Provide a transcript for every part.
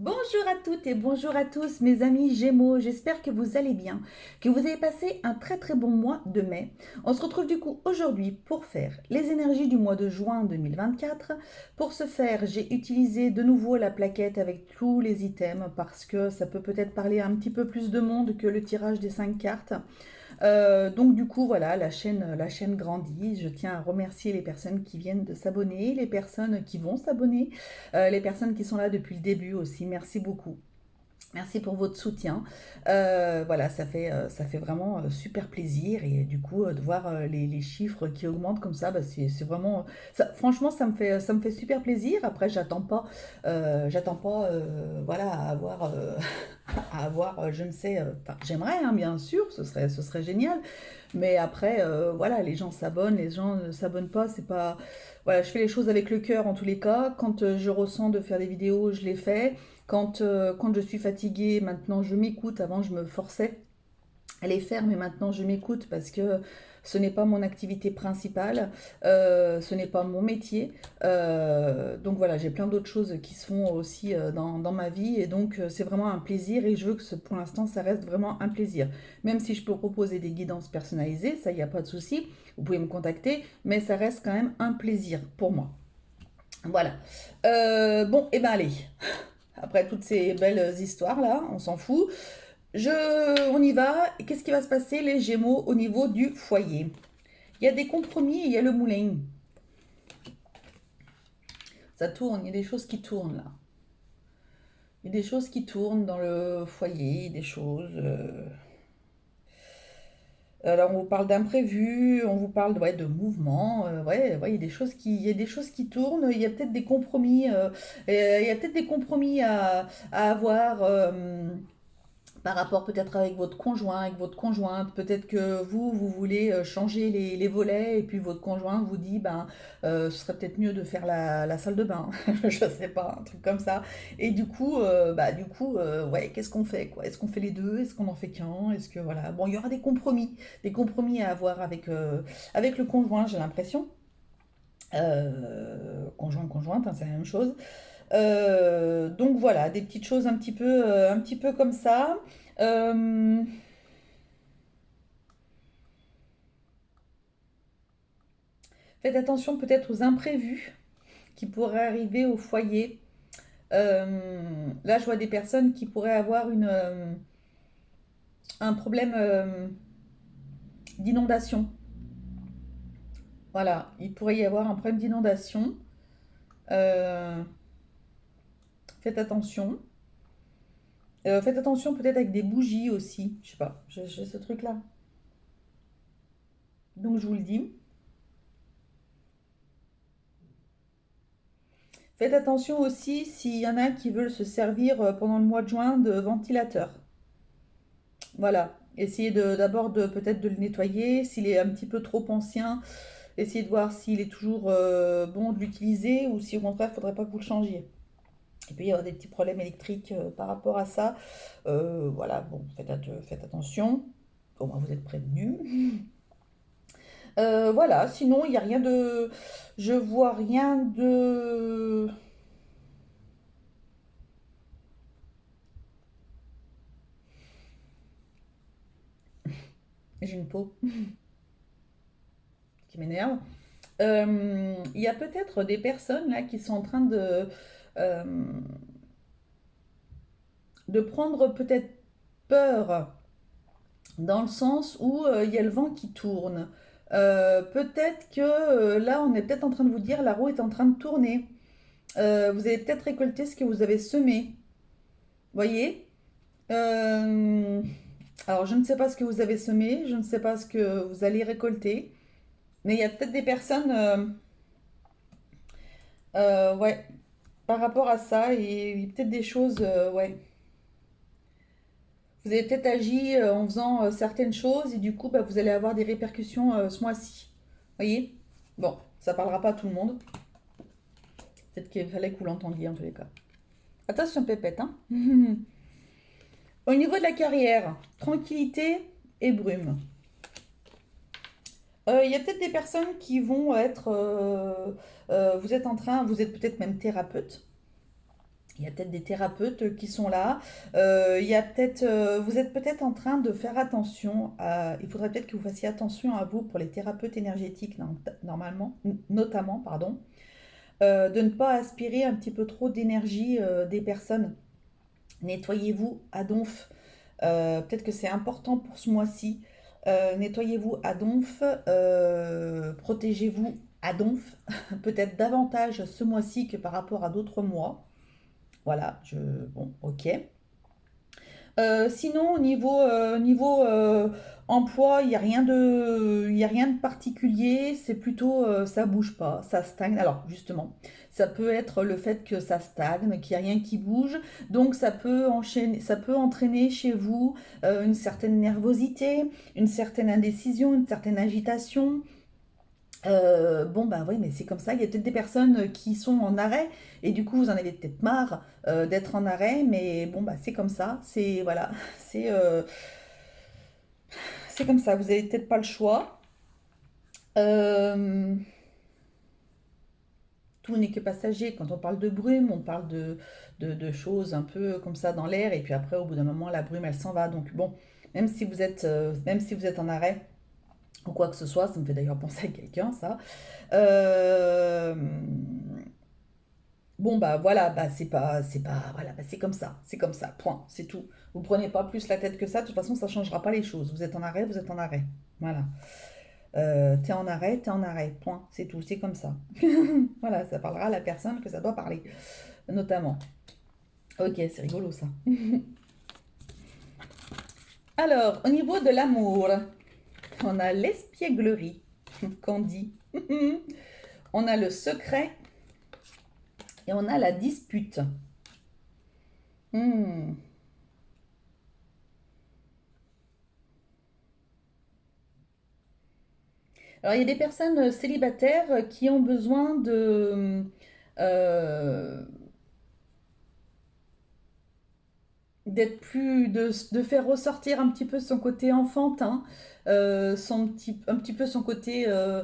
Bonjour à toutes et bonjour à tous mes amis Gémeaux, j'espère que vous allez bien, que vous avez passé un très bon mois de mai. On se retrouve du coup aujourd'hui pour faire les énergies du mois de juin 2024. Pour ce faire, j'ai utilisé de nouveau la plaquette avec tous les items parce que ça peut peut-être parler à un petit peu plus de monde que le tirage des 5 cartes. Donc du coup voilà, la chaîne grandit. Je tiens à remercier les personnes qui viennent de s'abonner, les personnes qui vont s'abonner, les personnes qui sont là depuis le début aussi. Merci beaucoup. Merci pour votre soutien. Voilà, ça fait vraiment super plaisir et du coup de voir les chiffres qui augmentent comme ça, bah, c'est vraiment, franchement, ça me fait super plaisir. Après, j'attends pas, voilà, à avoir, je ne sais, enfin, j'aimerais, hein, bien sûr, ce serait génial. Mais après, voilà, les gens s'abonnent, les gens ne s'abonnent pas, c'est pas, voilà, je fais les choses avec le cœur en tous les cas. Quand je ressens de faire des vidéos, je les fais. Quand je suis fatiguée, maintenant je m'écoute. Avant, je me forçais à les faire, mais maintenant je m'écoute parce que ce n'est pas mon activité principale, ce n'est pas mon métier. Donc voilà, j'ai plein d'autres choses qui se font aussi dans ma vie et donc c'est vraiment un plaisir et je veux que pour l'instant ça reste vraiment un plaisir. Même si je peux proposer des guidances personnalisées, ça, il n'y a pas de souci, vous pouvez me contacter, mais ça reste quand même un plaisir pour moi. Voilà. Bon, et ben allez, après toutes ces belles histoires là, on s'en fout. On y va. Qu'est-ce qui va se passer, les Gémeaux, au niveau du foyer? Il y a des compromis et il y a le moulin. Ça tourne, il y a des choses qui tournent là. Il y a des choses qui tournent dans le foyer, des choses. Alors on vous parle d'imprévus, on vous parle ouais, de mouvements, ouais, il y a des choses qui tournent, il y a peut-être des compromis, il y a peut-être des compromis à avoir. Par rapport peut-être avec votre conjoint, avec votre conjointe, peut-être que vous voulez changer les volets et puis votre conjoint vous dit, ben, ce serait peut-être mieux de faire la salle de bain, je sais pas, un truc comme ça. Et du coup, ouais, qu'est-ce qu'on fait, quoi? Est-ce qu'on fait les deux? Est-ce qu'on en fait qu'un? Est-ce que, voilà. Bon, il y aura des compromis à avoir avec le conjoint, j'ai l'impression. Conjoint, conjointe, hein, c'est la même chose. Donc voilà, des petites choses un petit peu comme ça. Euh, Faites attention peut-être aux imprévus qui pourraient arriver au foyer. Là, je vois des personnes qui pourraient avoir un problème d'inondation. Voilà, il pourrait y avoir un problème d'inondation. Euh, Faites attention. Faites attention peut-être avec des bougies aussi. Je sais pas, j'ai ce truc-là. Donc je vous le dis. Faites attention aussi s'il y en a qui veulent se servir pendant le mois de juin de ventilateur. Voilà. Essayez d'abord peut-être de le nettoyer. S'il est un petit peu trop ancien, essayez de voir s'il est toujours bon de l'utiliser ou si au contraire il ne faudrait pas que vous le changiez. Il peut y avoir des petits problèmes électriques par rapport à ça. Voilà, bon, faites attention. Au moins vous êtes prévenus. Voilà, sinon il n'y a rien de. Je vois rien de. J'ai une peau qui m'énerve. Il y a peut-être des personnes là qui sont en train euh, de prendre peut-être peur dans le sens où il y a le vent qui tourne. Peut-être que là, on est peut-être en train de vous dire la roue est en train de tourner. Vous avez peut-être récolté ce que vous avez semé. Voyez. Euh, alors, je ne sais pas ce que vous avez semé, je ne sais pas ce que vous allez récolter, mais il y a peut-être des personnes, ouais, par rapport à ça, et il y a peut-être des choses, ouais. Vous avez peut-être agi en faisant certaines choses et du coup, bah, vous allez avoir des répercussions ce mois-ci. Voyez? Bon, ça parlera pas à tout le monde. Peut-être qu'il fallait que vous l'entendiez en tous les cas. Attention, pépette, hein? Au niveau de la carrière, tranquillité et brume. Il y a peut-être des personnes qui vont être. Vous êtes peut-être même thérapeute. Il y a peut-être des thérapeutes qui sont là. Il y a peut-être, vous êtes peut-être en train de faire attention à. Il faudrait peut-être que vous fassiez attention à vous pour les thérapeutes énergétiques, normalement, notamment, pardon, de ne pas aspirer un petit peu trop d'énergie des personnes. Nettoyez-vous à donf. Peut-être que c'est important pour ce mois-ci. Nettoyez-vous à donf. Protégez-vous à donf. Peut-être davantage ce mois-ci que par rapport à d'autres mois. Voilà, bon, ok. Sinon, au niveau emploi, il y a rien de particulier. C'est plutôt, ça bouge pas, ça stagne. Alors, justement, ça peut être le fait que ça stagne, qu'il n'y a rien qui bouge. Donc, ça peut entraîner chez vous une certaine nervosité, une certaine indécision, une certaine agitation. Bon, bah oui, mais c'est comme ça. Il y a peut-être des personnes qui sont en arrêt et du coup, vous en avez peut-être marre d'être en arrêt, mais bon, bah c'est comme ça. C'est voilà, c'est euh, c'est comme ça. Vous avez peut-être pas le choix. Euh, tout n'est que passager. Quand on parle de brume, on parle de choses un peu comme ça dans l'air et puis après, au bout d'un moment, la brume, elle s'en va. Donc bon, même si vous êtes en arrêt ou quoi que ce soit, ça me fait d'ailleurs penser à quelqu'un, ça. Euh, Bon bah voilà, bah c'est pas, voilà, bah c'est comme ça, point, c'est tout. Vous prenez pas plus la tête que ça, de toute façon ça changera pas les choses. Vous êtes en arrêt, vous êtes en arrêt, voilà. T'es en arrêt, point, c'est tout, c'est comme ça. Voilà, ça parlera à la personne que ça doit parler, notamment. Ok, c'est rigolo ça. Alors, au niveau de l'amour, on a l'espièglerie, qu'on dit. On a le secret et on a la dispute. Hmm. Alors, il y a des personnes célibataires qui ont besoin euh, de faire ressortir un petit peu son côté enfantin, un petit peu son côté euh,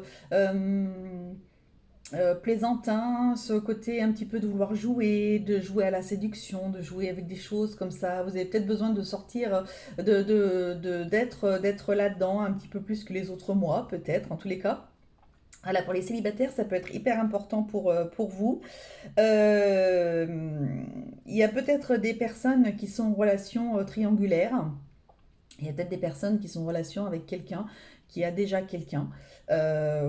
plaisantin, ce côté un petit peu de vouloir jouer, de jouer à la séduction, de jouer avec des choses comme ça. Vous avez peut-être besoin de sortir, d'être là-dedans un petit peu plus que les autres mois, peut-être, en tous les cas. Voilà, pour les célibataires, ça peut être hyper important pour vous. Euh, il y a peut-être des personnes qui sont en relation triangulaire. Il y a peut-être des personnes qui sont en relation avec quelqu'un qui a déjà quelqu'un.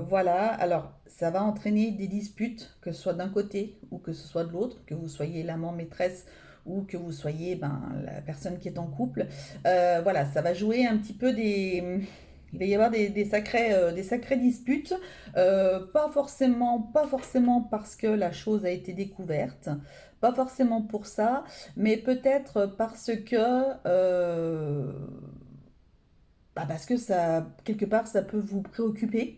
Voilà, alors ça va entraîner des disputes, que ce soit d'un côté ou que ce soit de l'autre, que vous soyez l'amant maîtresse ou que vous soyez la personne qui est en couple. Voilà, ça va jouer un petit peu des. Il va y avoir des sacrées disputes, pas forcément parce que la chose a été découverte, pas forcément pour ça, mais peut-être parce que parce que ça, quelque part, ça peut vous préoccuper.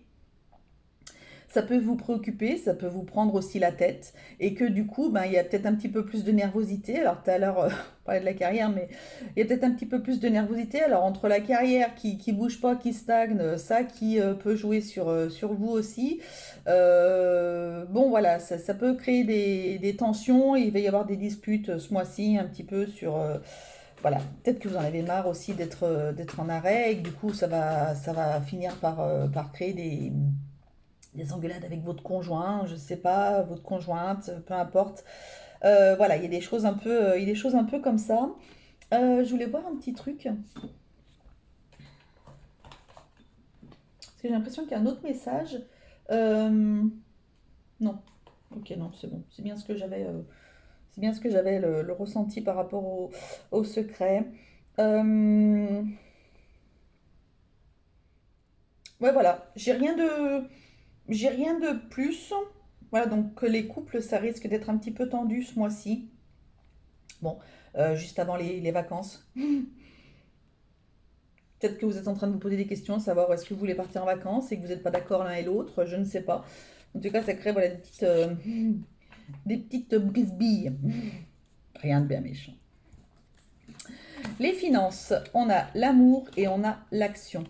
Ça peut vous préoccuper, ça peut vous prendre aussi la tête, et que du coup, il y a peut-être un petit peu plus de nervosité. Alors tout à l'heure, on parlait de la carrière, mais il y a peut-être un petit peu plus de nervosité. Alors entre la carrière qui bouge pas, qui stagne, ça qui peut jouer sur vous aussi. Bon voilà, ça peut créer des tensions. Il va y avoir des disputes ce mois-ci un petit peu sur voilà, peut-être que vous en avez marre aussi d'être en arrêt et que du coup ça va finir par créer des engueulades avec votre conjoint, je sais pas, votre conjointe, peu importe. Voilà, il y a des choses un peu, il y a des choses un peu comme ça. Je voulais voir un petit truc, parce que j'ai l'impression qu'il y a un autre message. Euh, non, ok, non, c'est bon, c'est bien ce que j'avais le ressenti par rapport au secret. Euh, ouais, voilà, j'ai rien de plus. Voilà, donc les couples, ça risque d'être un petit peu tendu ce mois-ci. Bon, juste avant les vacances. Peut-être que vous êtes en train de vous poser des questions, savoir où est-ce que vous voulez partir en vacances et que vous n'êtes pas d'accord l'un et l'autre, je ne sais pas. En tout cas, ça crée voilà, des petites brisbilles. Rien de bien méchant. Les finances, on a l'amour et on a l'action.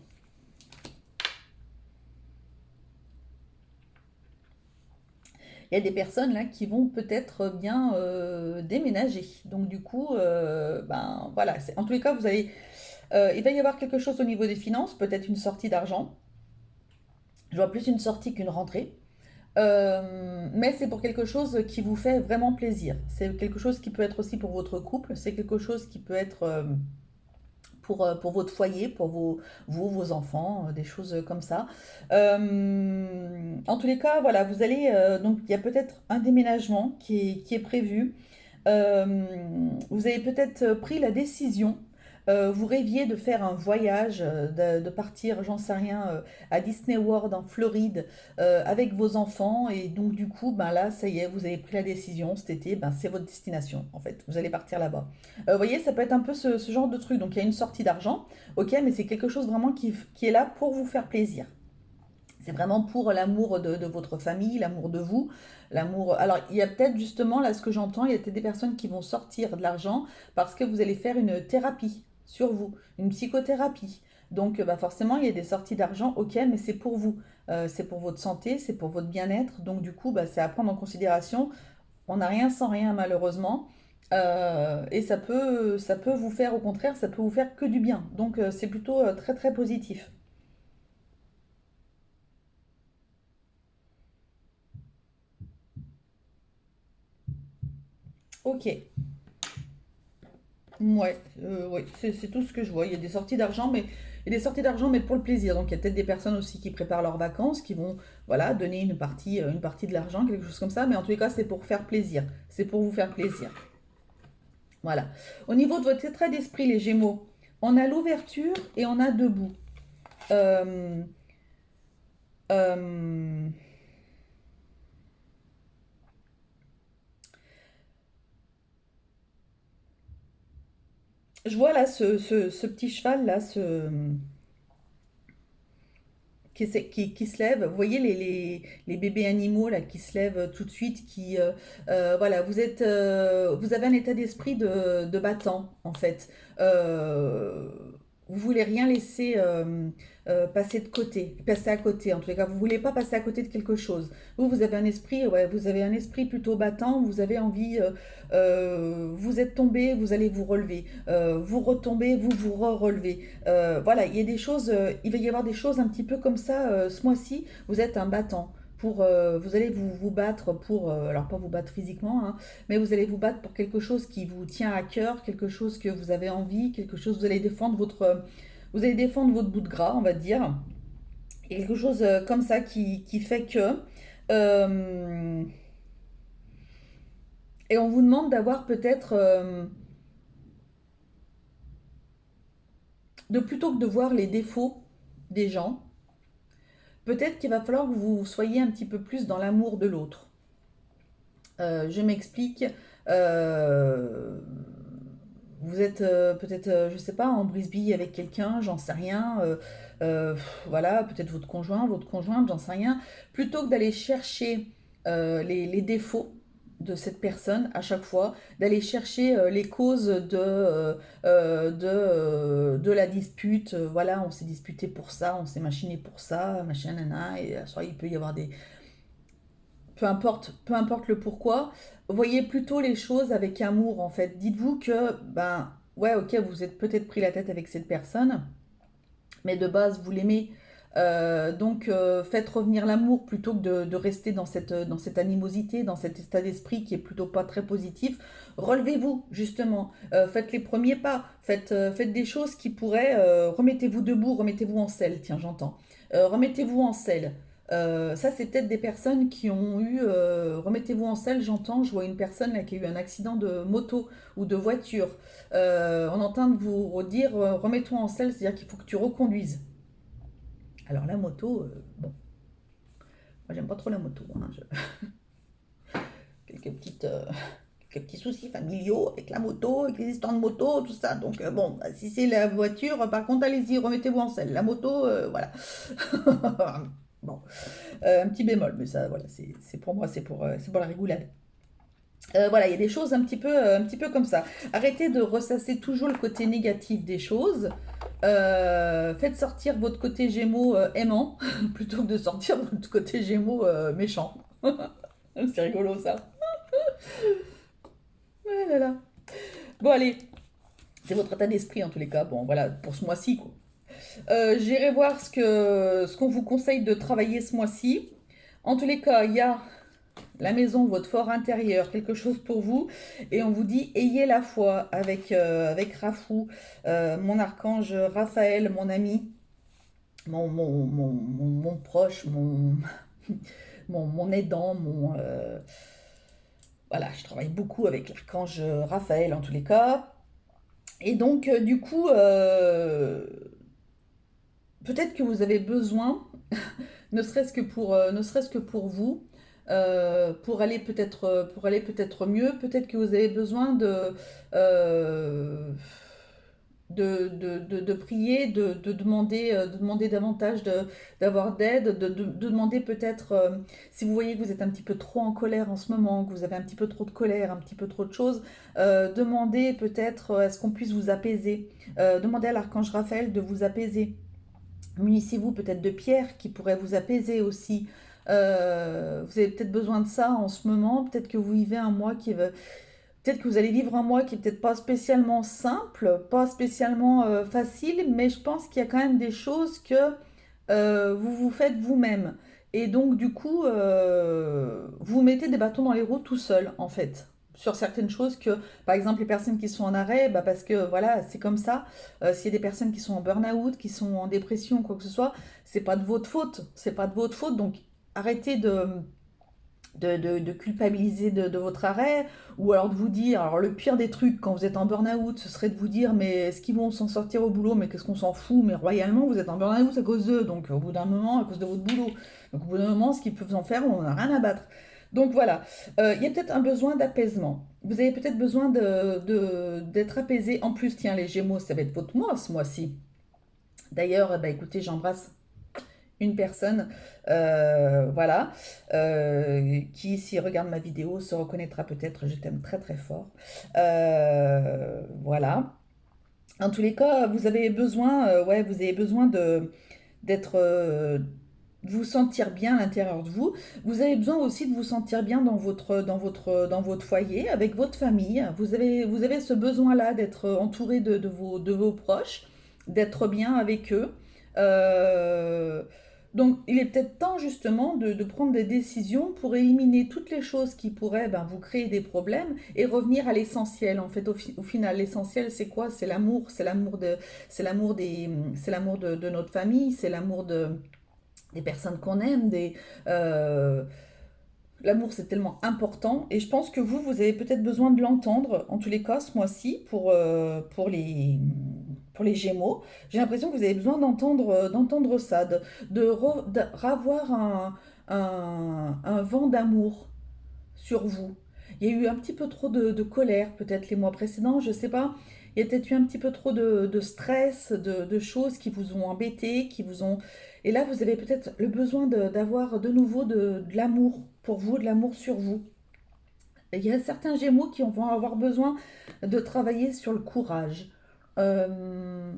il y a des personnes là qui vont peut-être bien déménager. Donc du coup, ben voilà, en tous les cas, il va y avoir quelque chose au niveau des finances, peut-être une sortie d'argent. Je vois plus une sortie qu'une rentrée. Mais c'est pour quelque chose qui vous fait vraiment plaisir. C'est quelque chose qui peut être aussi pour votre couple. C'est quelque chose qui peut être pour votre foyer, pour vos enfants, des choses comme ça. En tous les cas, voilà, vous allez, donc il y a peut-être un déménagement qui est prévu. Vous avez peut-être pris la décision, vous rêviez de faire un voyage, de partir, j'en sais rien, à Disney World en Floride avec vos enfants. Et donc du coup, ben là, ça y est, vous avez pris la décision cet été, ben, c'est votre destination en fait. Vous allez partir là-bas. Vous voyez, ça peut être un peu ce genre de truc. Donc il y a une sortie d'argent, ok, mais c'est quelque chose vraiment qui est là pour vous faire plaisir. C'est vraiment pour l'amour de votre famille, l'amour de vous, l'amour. Alors, il y a peut-être justement, là, ce que j'entends, il y a peut-être des personnes qui vont sortir de l'argent parce que vous allez faire une thérapie sur vous, une psychothérapie. Donc, bah forcément, il y a des sorties d'argent, ok, mais c'est pour vous. C'est pour votre santé, c'est pour votre bien-être. Donc, du coup, bah, c'est à prendre en considération. On n'a rien sans rien, malheureusement. Et ça peut vous faire, au contraire, ça peut vous faire que du bien. Donc, c'est plutôt très, très positif. Ok. Ouais, ouais, c'est tout ce que je vois. Il y a des sorties d'argent, mais il y a des sorties d'argent, mais pour le plaisir. Donc il y a peut-être des personnes aussi qui préparent leurs vacances, qui vont, voilà, donner une partie de l'argent, quelque chose comme ça. Mais en tous les cas, c'est pour faire plaisir. C'est pour vous faire plaisir. Voilà. Au niveau de votre état d'esprit, les Gémeaux, on a l'ouverture et on a debout. Euh, euh, je vois là ce petit cheval là, qui se lèvent. Vous voyez les bébés animaux là qui se lèvent tout de suite, voilà, vous avez un état d'esprit de battant en fait. Euh, vous voulez rien laisser passer de côté, passer à côté. En tous les cas, vous voulez pas passer à côté de quelque chose. Vous avez un esprit, ouais, vous avez un esprit plutôt battant. Vous avez envie, vous êtes tombé, vous allez vous relever. Vous retombez, vous relevez. Voilà, il y a des choses, il va y avoir des choses un petit peu comme ça ce mois-ci. Vous êtes un battant. Vous allez vous battre pour, alors pas vous battre physiquement, hein, mais vous allez vous battre pour quelque chose qui vous tient à cœur, quelque chose que vous avez envie, quelque chose, vous allez défendre votre bout de gras, on va dire, et quelque chose comme ça qui fait que, euh, et on vous demande d'avoir peut-être, de plutôt que de voir les défauts des gens, peut-être qu'il va falloir que vous soyez un petit peu plus dans l'amour de l'autre. Je m'explique. Euh, Vous êtes peut-être, je sais pas, en brisbille avec quelqu'un, j'en sais rien. Voilà, peut-être votre conjoint, votre conjointe, j'en sais rien. Plutôt que d'aller chercher les défauts de cette personne à chaque fois, d'aller chercher les causes de la dispute. Voilà, on s'est disputé pour ça, on s'est machiné pour ça, machin, nana, et soit il peut y avoir des, peu importe le pourquoi, voyez plutôt les choses avec amour en fait. Dites-vous que, ben, ouais, ok, vous êtes peut-être pris la tête avec cette personne, mais de base, vous l'aimez. Donc, faites revenir l'amour plutôt que de rester dans cette animosité, dans cet état d'esprit qui est plutôt pas très positif. Relevez-vous, justement. Faites les premiers pas. Faites des choses qui pourraient. Remettez-vous debout, remettez-vous en selle. Tiens, j'entends. Remettez-vous en selle. Ça, c'est peut-être des personnes qui ont eu. Remettez-vous en selle, j'entends. Je vois une personne là qui a eu un accident de moto ou de voiture. On entend de vous dire remets-toi en selle, c'est-à-dire qu'il faut que tu reconduises. Alors la moto, bon, moi j'aime pas trop la moto, hein, quelques petites, quelques petits soucis familiaux avec la moto, avec les histoires de moto, tout ça. Donc bon, bah, si c'est la voiture, par contre allez-y, remettez-vous en selle. La moto, voilà. Bon, un petit bémol, mais ça, voilà, c'est pour moi, c'est pour la rigolade. Voilà, il y a des choses un petit peu comme ça. Arrêtez de ressasser toujours le côté négatif des choses. Faites sortir votre côté Gémeaux aimant plutôt que de sortir votre côté Gémeaux méchant. C'est rigolo ça. Ah là là. Bon allez, c'est votre état d'esprit en tous les cas. Bon voilà, pour ce mois-ci quoi. J'irai voir ce qu'on vous conseille de travailler ce mois-ci. En tous les cas, il y a la maison, votre fort intérieur, quelque chose pour vous. Et on vous dit, ayez la foi avec Rafou, mon archange Raphaël, mon ami, mon proche, mon aidant, voilà, je travaille beaucoup avec l'archange Raphaël en tous les cas. Et donc, du coup, peut-être que vous avez besoin, ne serait-ce que pour vous, pour aller peut-être mieux, peut-être que vous avez besoin euh, de prier, de demander davantage d'avoir d'aide, de demander peut-être, si vous voyez que vous êtes un petit peu trop en colère en ce moment, que vous avez un petit peu trop de colère, un petit peu trop de choses, demandez peut-être à ce qu'on puisse vous apaiser. Demandez à l'archange Raphaël de vous apaiser. Munissez-vous peut-être de pierres qui pourraient vous apaiser aussi. Vous avez peut-être besoin de ça en ce moment. Peut-être que vous vivez un mois qui va... Peut-être que vous allez vivre un mois qui est peut-être pas spécialement simple, pas spécialement facile, mais je pense qu'il y a quand même des choses que vous vous faites vous-même. Et donc, du coup, vous mettez des bâtons dans les roues tout seul, en fait. Sur certaines choses que, par exemple, les personnes qui sont en arrêt, bah parce que voilà, c'est comme ça. S'il y a des personnes qui sont en burn-out, qui sont en dépression, quoi que ce soit, c'est pas de votre faute. C'est pas de votre faute. Donc, arrêtez de culpabiliser de votre arrêt, ou alors de vous dire, alors le pire des trucs quand vous êtes en burn-out, ce serait de vous dire, mais est-ce qu'ils vont s'en sortir au boulot, mais qu'est-ce qu'on s'en fout, mais royalement, vous êtes en burn-out à cause d'eux, donc au bout d'un moment, à cause de votre boulot. Donc au bout d'un moment, ce qu'ils peuvent en faire, on n'en a rien à battre. Donc voilà, il y a peut-être un besoin d'apaisement. Vous avez peut-être besoin d'être apaisé. En plus, tiens, les Gémeaux, ça va être votre mois ce mois-ci. D'ailleurs, bah, écoutez, j'embrasse une personne, voilà, qui, s'il regarde ma vidéo, se reconnaîtra peut-être. Je t'aime très très fort. Voilà. En tous les cas, vous avez besoin, ouais, vous avez besoin d'être, de vous sentir bien à l'intérieur de vous. Vous avez besoin aussi de vous sentir bien dans votre foyer, avec votre famille. Vous avez ce besoin-là d'être entouré de vos proches, d'être bien avec eux. Euh, donc, il est peut-être temps justement de prendre des décisions pour éliminer toutes les choses qui pourraient ben, vous créer des problèmes et revenir à l'essentiel. En fait, au final, l'essentiel, c'est quoi? C'est l'amour, c'est l'amour de notre famille, c'est l'amour des personnes qu'on aime, euh, l'amour c'est tellement important et je pense que vous avez peut-être besoin de l'entendre en tous les cas ce mois-ci pour les Gémeaux. J'ai l'impression que vous avez besoin d'entendre ça, de ravoir un vent d'amour sur vous. Il y a eu un petit peu trop de colère peut-être les mois précédents, je sais pas. Il y a peut-être eu un petit peu trop de stress, de choses qui vous ont embêté, qui vous ont... Et là, vous avez peut-être le besoin d'avoir de nouveau de l'amour pour vous, de l'amour sur vous. Et il y a certains Gémeaux qui vont avoir besoin de travailler sur le courage. Euh,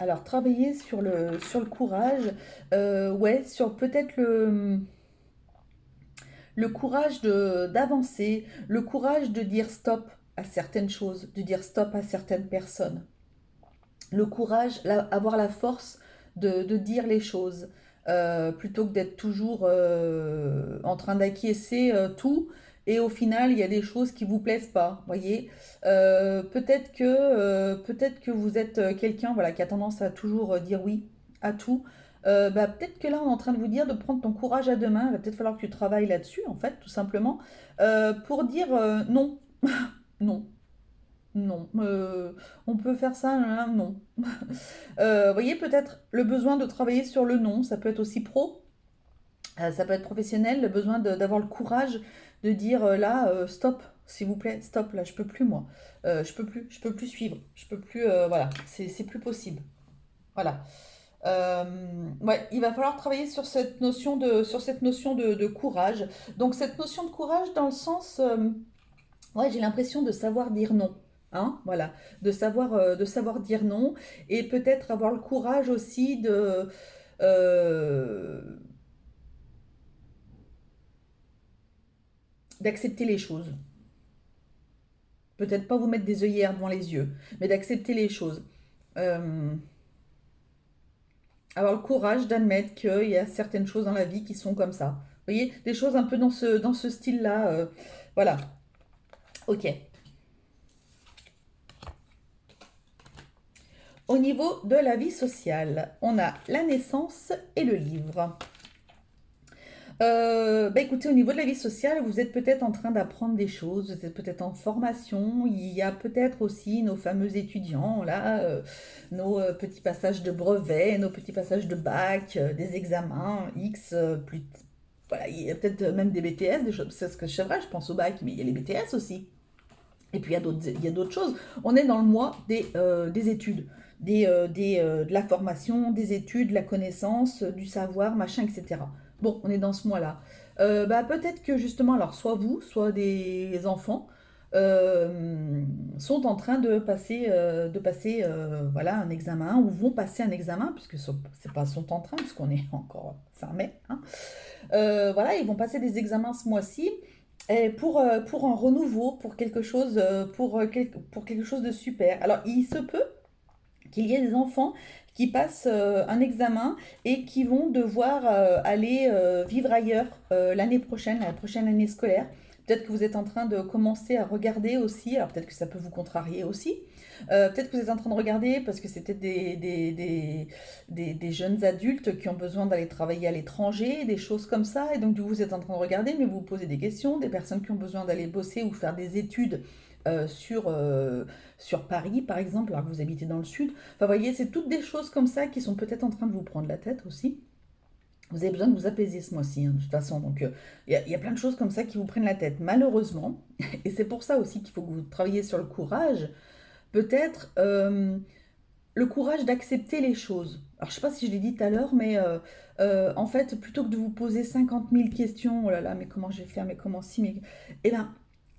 Alors, travailler sur le courage, ouais, sur peut-être le courage d'avancer, le courage de dire stop à certaines choses, de dire stop à certaines personnes, le courage, avoir la force de dire les choses, plutôt que d'être toujours en train d'acquiescer tout, et au final, il y a des choses qui vous plaisent pas, voyez. Peut-être que vous êtes quelqu'un voilà, qui a tendance à toujours dire oui à tout. Bah, peut-être que là, on est en train de vous dire de prendre ton courage à deux mains. Il va peut-être falloir que tu travailles là-dessus, en fait, tout simplement, pour dire non, non, non. On peut faire ça, hein, non. Voyez, peut-être le besoin de travailler sur le non, ça peut être aussi pro, ça peut être professionnel, le besoin d'avoir le courage de dire là, stop, s'il vous plaît, stop, là, je peux plus, moi. Je peux plus suivre, je peux plus, voilà, c'est plus possible. Voilà. Euh, ouais, il va falloir travailler sur cette notion de courage. Donc, cette notion de courage dans le sens, ouais, j'ai l'impression de savoir dire non. Hein, voilà, de savoir dire non et peut-être avoir le courage aussi euh, d'accepter les choses. Peut-être pas vous mettre des œillères devant les yeux, mais d'accepter les choses. Euh, Avoir le courage d'admettre qu'il y a certaines choses dans la vie qui sont comme ça. Vous voyez, des choses un peu dans ce style-là. Voilà, ok. Au niveau de la vie sociale, on a la naissance et le livre. Bah écoutez, au niveau de la vie sociale, vous êtes peut-être en train d'apprendre des choses, vous êtes peut-être en formation, il y a peut-être aussi nos fameux étudiants, là, nos petits passages de brevet, nos petits passages de bac, des examens X, voilà, il y a peut-être même des BTS, des choses, c'est ce que c'est vrai, je pense au bac, mais il y a les BTS aussi. Et puis il y a d'autres choses. On est dans le mois des études, de la formation, des études, de la connaissance, du savoir, machin, etc. Bon, on est dans ce mois-là. Bah, peut-être que justement, alors soit vous, soit des enfants, sont en train de passer voilà, un examen ou vont passer un examen, puisque c'est pas sont en train, puisqu'on est encore fin mai. Hein. Voilà, ils vont passer des examens ce mois-ci. Et pour un renouveau, pour quelque chose de super. Alors, il se peut qu'il y ait des enfants qui passent un examen et qui vont devoir aller vivre ailleurs la prochaine année scolaire. Peut-être que vous êtes en train de commencer à regarder aussi, alors peut-être que ça peut vous contrarier aussi. Peut-être que vous êtes en train de regarder parce que c'est peut-être des jeunes adultes qui ont besoin d'aller travailler à l'étranger, des choses comme ça. Et donc, du coup, vous êtes en train de regarder, mais vous vous posez des questions. Des personnes qui ont besoin d'aller bosser ou faire des études sur Paris, par exemple, alors que vous habitez dans le sud. Enfin, vous voyez, c'est toutes des choses comme ça qui sont peut-être en train de vous prendre la tête aussi. Vous avez besoin de vous apaiser ce mois-ci, hein, de toute façon. Donc, y a plein de choses comme ça qui vous prennent la tête, malheureusement. Et c'est pour ça aussi qu'il faut que vous travailliez sur le courage. Peut-être le courage d'accepter les choses. Alors, je sais pas si je l'ai dit tout à l'heure, mais en fait, plutôt que de vous poser 50 000 questions, oh là là, mais comment je vais faire, mais comment si, mais... Eh bien,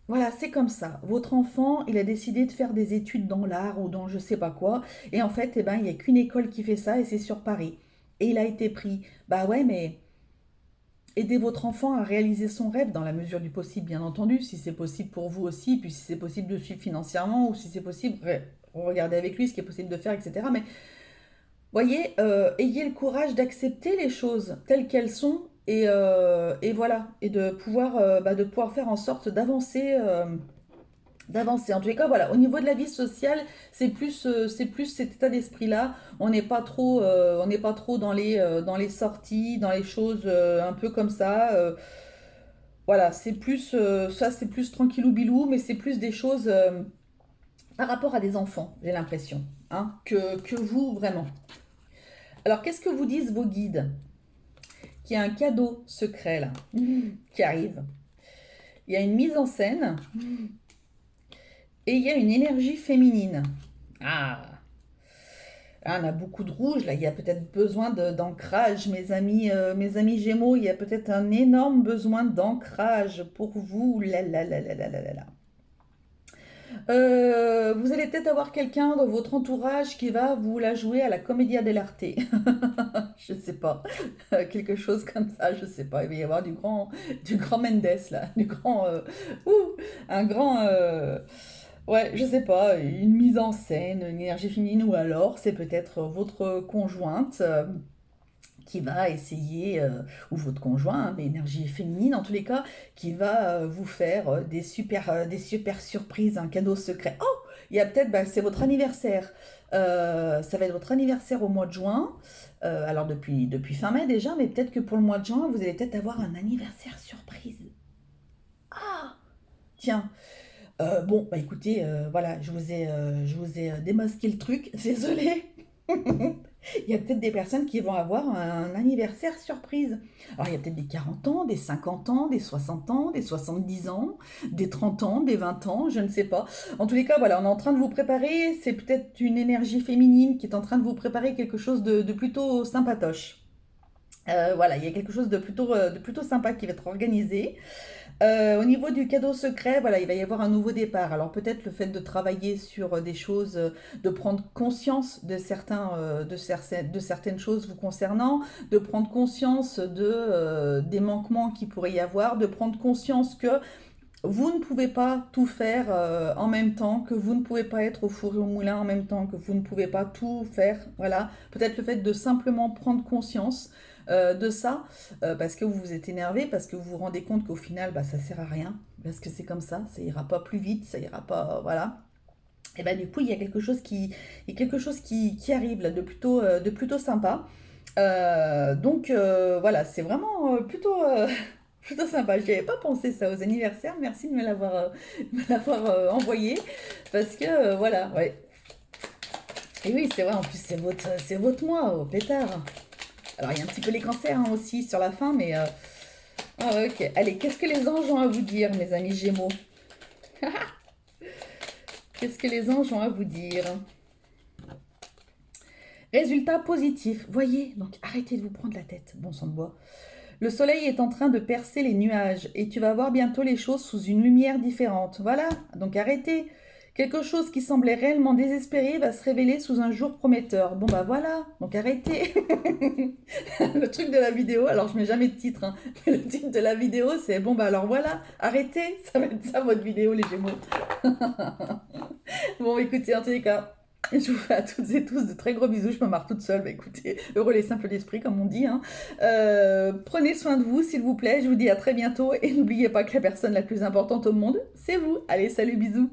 voilà, c'est comme ça. Votre enfant, il a décidé de faire des études dans l'art ou dans je sais pas quoi, et en fait, eh ben, il n'y a qu'une école qui fait ça, et c'est sur Paris. Et il a été pris. Bah ouais, mais aidez votre enfant à réaliser son rêve dans la mesure du possible, bien entendu, si c'est possible pour vous aussi, puis si c'est possible de suivre financièrement, ou si c'est possible, regardez avec lui ce qui est possible de faire, etc. Mais voyez, ayez le courage d'accepter les choses telles qu'elles sont, et voilà, et de pouvoir faire en sorte d'avancer. En tous les cas, voilà, au niveau de la vie sociale, c'est plus cet état d'esprit-là. On n'est pas trop dans les sorties, dans les choses un peu comme ça. Voilà, ça c'est plus tranquillou bilou, mais c'est plus des choses par rapport à des enfants, j'ai l'impression, hein, que vous vraiment. Alors, qu'est-ce que vous disent vos guides? Qu'il y a un cadeau secret là, qui arrive. Il y a une mise en scène et il y a une énergie féminine. Ah, ah, on a beaucoup de rouge là, il y a peut-être besoin d'ancrage, mes amis Gémeaux, il y a peut-être un énorme besoin d'ancrage pour vous. Là, là, là, là, là, là, là, là. Vous allez peut-être avoir quelqu'un dans votre entourage qui va vous la jouer à la Commedia dell'arte. Je sais pas. Quelque chose comme ça, je sais pas. Il va y avoir du grand Mendes là, un grand, ouais, je sais pas, une mise en scène, une énergie féminine, ou alors c'est peut-être votre conjointe qui va essayer, ou votre conjoint, hein, mais énergie féminine en tous les cas, qui va vous faire des super surprises, un cadeau secret. Oh, il y a peut-être, bah, c'est votre anniversaire. Ça va être votre anniversaire au mois de juin. Alors depuis fin mai déjà, mais peut-être que pour le mois de juin, vous allez peut-être avoir un anniversaire surprise. Ah, tiens. Bon, bah écoutez, voilà, je vous ai démasqué le truc. Désolée. Il y a peut-être des personnes qui vont avoir un anniversaire surprise. Alors, il y a peut-être des 40 ans, des 50 ans, des 60 ans, des 70 ans, des 30 ans, des 20 ans, je ne sais pas. En tous les cas, voilà, on est en train de vous préparer. C'est peut-être une énergie féminine qui est en train de vous préparer quelque chose de plutôt sympatoche. Voilà, il y a quelque chose de plutôt sympa qui va être organisé. Au niveau du cadeau secret, voilà, il va y avoir un nouveau départ. Alors peut-être le fait de travailler sur des choses, de prendre conscience de certaines choses vous concernant, de prendre conscience des manquements qu'il pourrait y avoir, de prendre conscience que vous ne pouvez pas tout faire en même temps, que vous ne pouvez pas être au four et au moulin en même temps, que vous ne pouvez pas tout faire. Voilà, peut-être le fait de simplement prendre conscience de ça, parce que vous vous êtes énervé, parce que vous vous rendez compte qu'au final, bah, ça sert à rien, parce que c'est comme ça ira pas plus vite, ça ira pas, voilà. Et bah du coup, il y a quelque chose qui arrive là de plutôt sympa. Voilà, c'est vraiment plutôt sympa. Je n'y avais pas pensé ça aux anniversaires. Merci de me l'avoir envoyé. Parce que voilà, ouais. Et oui, c'est vrai, en plus c'est votre mois, oh, pétard. Alors il y a un petit peu les cancers hein, aussi sur la fin, mais ah, ouais, ok. Allez, qu'est-ce que les anges ont à vous dire, mes amis Gémeaux? Qu'est-ce que les anges ont à vous dire? Résultat positif. Voyez, donc arrêtez de vous prendre la tête, bon sang de bois. Le soleil est en train de percer les nuages et tu vas voir bientôt les choses sous une lumière différente. Voilà, donc arrêtez. Quelque chose qui semblait réellement désespéré va se révéler sous un jour prometteur. Bon bah voilà, donc arrêtez. Le truc de la vidéo, alors je mets jamais de titre, hein, mais le titre de la vidéo c'est bon bah alors voilà, arrêtez, ça va être ça votre vidéo les Gémeaux. Bon écoutez, en tous les cas, je vous fais à toutes et tous de très gros bisous. Je me marre toute seule. Bah écoutez, heureux les simples d'esprit, comme on dit, hein. Prenez soin de vous, s'il vous plaît. Je vous dis à très bientôt. Et n'oubliez pas que la personne la plus importante au monde, c'est vous. Allez, salut, bisous.